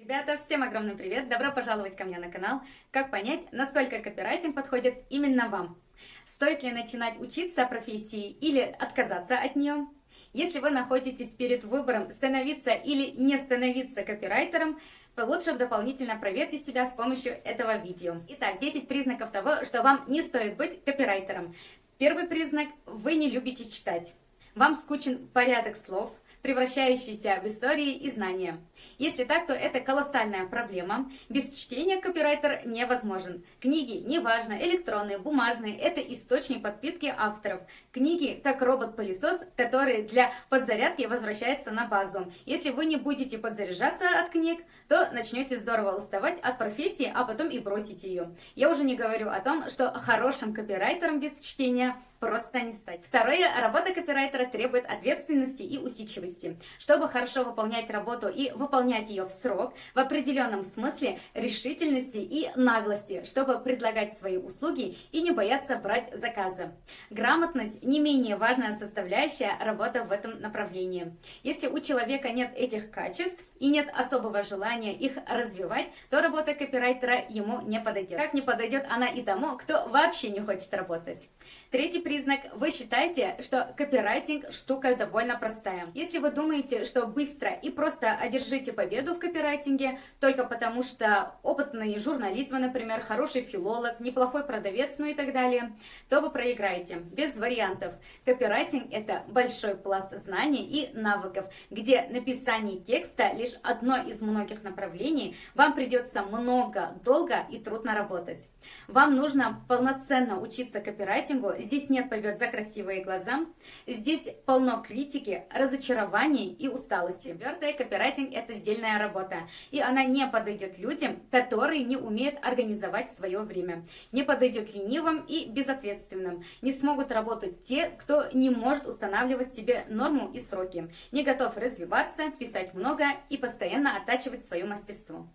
Ребята, всем огромный привет! Добро пожаловать ко мне на канал. Как понять, насколько копирайтинг подходит именно вам? Стоит ли начинать учиться профессии или отказаться от нее? Если вы находитесь перед выбором становиться или не становиться копирайтером, то лучше дополнительно проверьте себя с помощью этого видео. Итак, 10 признаков того, что вам не стоит быть копирайтером. Первый признак – вы не любите читать. Вам скучен порядок слов, превращающийся в истории и знания. Если так, то это колоссальная проблема. Без чтения копирайтер невозможен. Книги, неважно, электронные, бумажные, это источник подпитки авторов. Книги, как робот-пылесос, который для подзарядки возвращается на базу. Если вы не будете подзаряжаться от книг, то начнете здорово уставать от профессии, а потом и бросите ее. Я уже не говорю о том, что хорошим копирайтером без чтения просто не стать. Второе, работа копирайтера требует ответственности и усидчивости. Чтобы хорошо выполнять работу и выполнять ее в срок, в определенном смысле решительности и наглости, чтобы предлагать свои услуги и не бояться брать заказы. Грамотность не менее важная составляющая работы в этом направлении. Если у человека нет этих качеств и нет особого желания их развивать, то работа копирайтера ему не подойдет. Как не подойдет она и тому, кто вообще не хочет работать. Третий признак. Вы считаете, что копирайтинг штука довольно простая. Если вы думаете, что быстро и просто одержите победу в копирайтинге только потому, что опытный журналист, вы, например, хороший филолог, неплохой продавец, ну и так далее, то вы проиграете. Без вариантов. Копирайтинг – это большой пласт знаний и навыков, где написание текста лишь одно из многих направлений. Вам придется много, долго и трудно работать. Вам нужно полноценно учиться копирайтингу. Здесь нет побед за красивые глаза. Здесь полно критики, разочарований и усталости. Четвертое, копирайтинг – это сдельная работа. И она не подойдет людям, которые не умеют организовать свое время. Не подойдет ленивым и безответственным. Не смогут работать те, кто не может устанавливать себе норму и сроки. Не готов развиваться, писать много и постоянно оттачивать свое мастерство.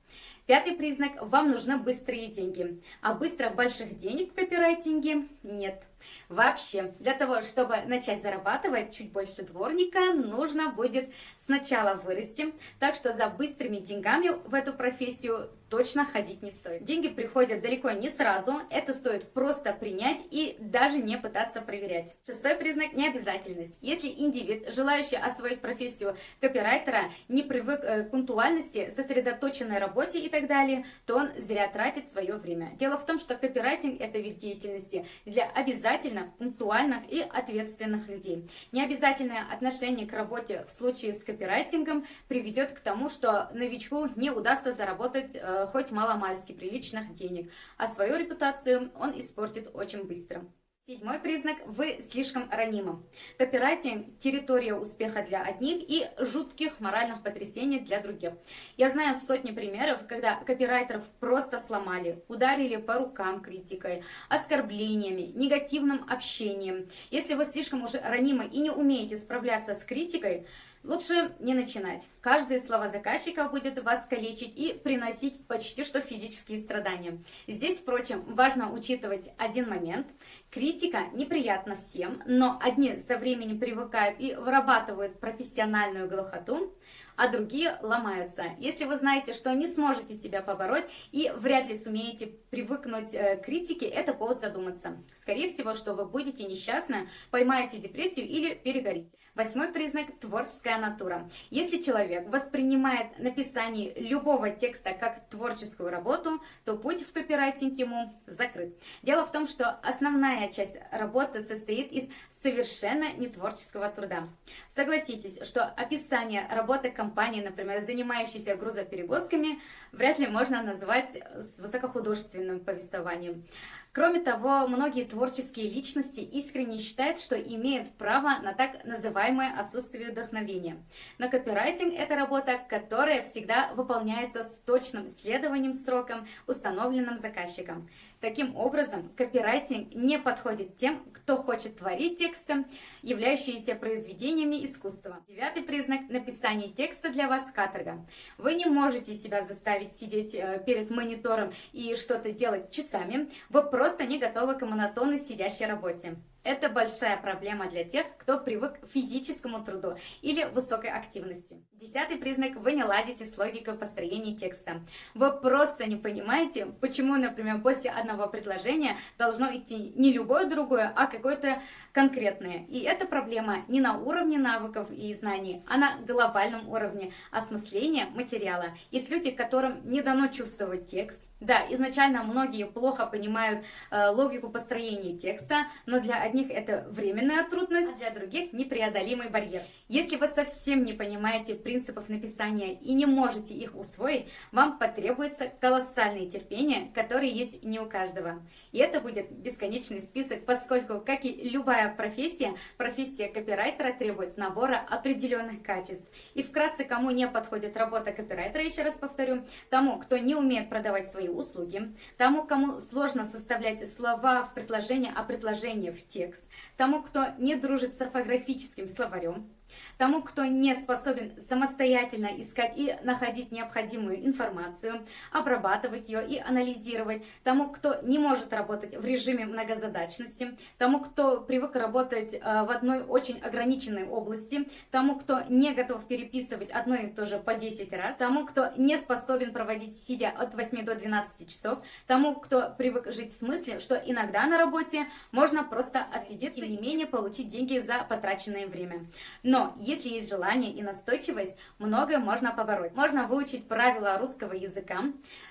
Пятый признак – вам нужны быстрые деньги. А быстро больших денег в копирайтинге нет. Вообще, для того, чтобы начать зарабатывать чуть больше дворника, нужно будет сначала вырасти. Так что за быстрыми деньгами в эту профессию точно ходить не стоит. Деньги приходят далеко не сразу, это стоит просто принять и даже не пытаться проверять. Шестой признак – необязательность. Если индивид, желающий освоить профессию копирайтера, не привык к пунктуальности, сосредоточенной работе и так далее, то он зря тратит свое время. Дело в том, что копирайтинг – это вид деятельности для обязательных, пунктуальных и ответственных людей. Необязательное отношение к работе в случае с копирайтингом приведет к тому, что новичку не удастся заработать хоть маломальски приличных денег, а свою репутацию он испортит очень быстро. Седьмой признак – вы слишком ранимы. Копирайтинг – территория успеха для одних и жутких моральных потрясений для других. Я знаю сотни примеров, когда копирайтеров просто сломали, ударили по рукам критикой, оскорблениями, негативным общением. Если вы слишком уже ранимы и не умеете справляться с критикой, лучше не начинать. Каждое слово заказчика будет вас калечить и приносить почти что физические страдания. Здесь, впрочем, важно учитывать один момент. Критика неприятна всем, но одни со временем привыкают и вырабатывают профессиональную глухоту, а другие ломаются. Если вы знаете, что не сможете себя побороть и вряд ли сумеете привыкнуть к критике, это повод задуматься. Скорее всего, что вы будете несчастны, поймаете депрессию или перегорите. Восьмой признак – творческая натура. Если человек воспринимает написание любого текста как творческую работу, то путь в копирайтинг ему закрыт. Дело в том, что основная часть работы состоит из совершенно нетворческого труда. Согласитесь, что описание работы компании, например, занимающейся грузоперевозками, вряд ли можно назвать высокохудожественным повествованием. Кроме того, многие творческие личности искренне считают, что имеют право на так называемое отсутствие вдохновения. Но копирайтинг – это работа, которая всегда выполняется с точным следованием срокам, установленным заказчиком. Таким образом, копирайтинг не подходит тем, кто хочет творить тексты, являющиеся произведениями искусства. Девятый признак – написание текста для вас каторга. Вы не можете себя заставить сидеть перед монитором и что-то делать часами. Вы просто не готовы к монотонной сидящей работе. Это большая проблема для тех, кто привык к физическому труду или высокой активности. 10-й признак: вы не ладите с логикой построения текста. Вы просто не понимаете, почему, например, после одного предложения должно идти не любое другое, а какое-то конкретное. И эта проблема не на уровне навыков и знаний, а на глобальном уровне осмысления материала. Есть люди, которым не дано чувствовать текст. Да, изначально многие плохо понимают логику построения текста, но для одних это временная трудность, а для других непреодолимый барьер. Если вы совсем не понимаете принципов написания и не можете их усвоить, вам потребуется колоссальное терпение, которое есть не у каждого. И это будет бесконечный список, поскольку, как и любая профессия, профессия копирайтера требует набора определенных качеств. И вкратце, кому не подходит работа копирайтера, еще раз повторю: тому, кто не умеет продавать свои услуги, тому, кому сложно составлять слова в предложение, а предложение в текст, тому, кто не дружит с орфографическим словарем, тому, кто не способен самостоятельно искать и находить необходимую информацию, обрабатывать ее и анализировать, тому, кто не может работать в режиме многозадачности, тому, кто привык работать в одной очень ограниченной области, тому, кто не готов переписывать одно и то же по 10 раз, тому, кто не способен проводить сидя от 8 до 12 часов, тому, кто привык жить в смысле, что иногда на работе можно просто отсидеться и не менее получить деньги за потраченное время. Но если есть желание и настойчивость, многое можно побороть. Можно выучить правила русского языка,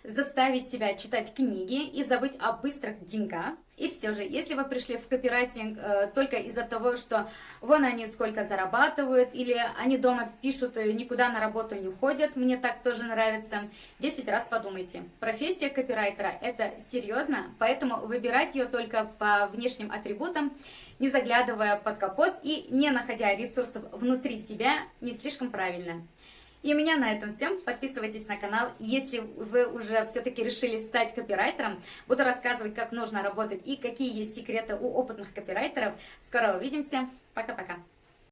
заставить себя читать книги и забыть о быстрых деньгах. И все же, если вы пришли в копирайтинг только из-за того, что вон они сколько зарабатывают, или они дома пишут, никуда на работу не ходят, мне так тоже нравится, 10 раз подумайте. Профессия копирайтера — это серьезно, поэтому выбирать ее только по внешним атрибутам, не заглядывая под капот и не находя ресурсов внутри себя, не слишком правильно. И у меня на этом все. Подписывайтесь на канал. Если вы уже все-таки решили стать копирайтером, буду рассказывать, как нужно работать и какие есть секреты у опытных копирайтеров. Скоро увидимся. Пока-пока.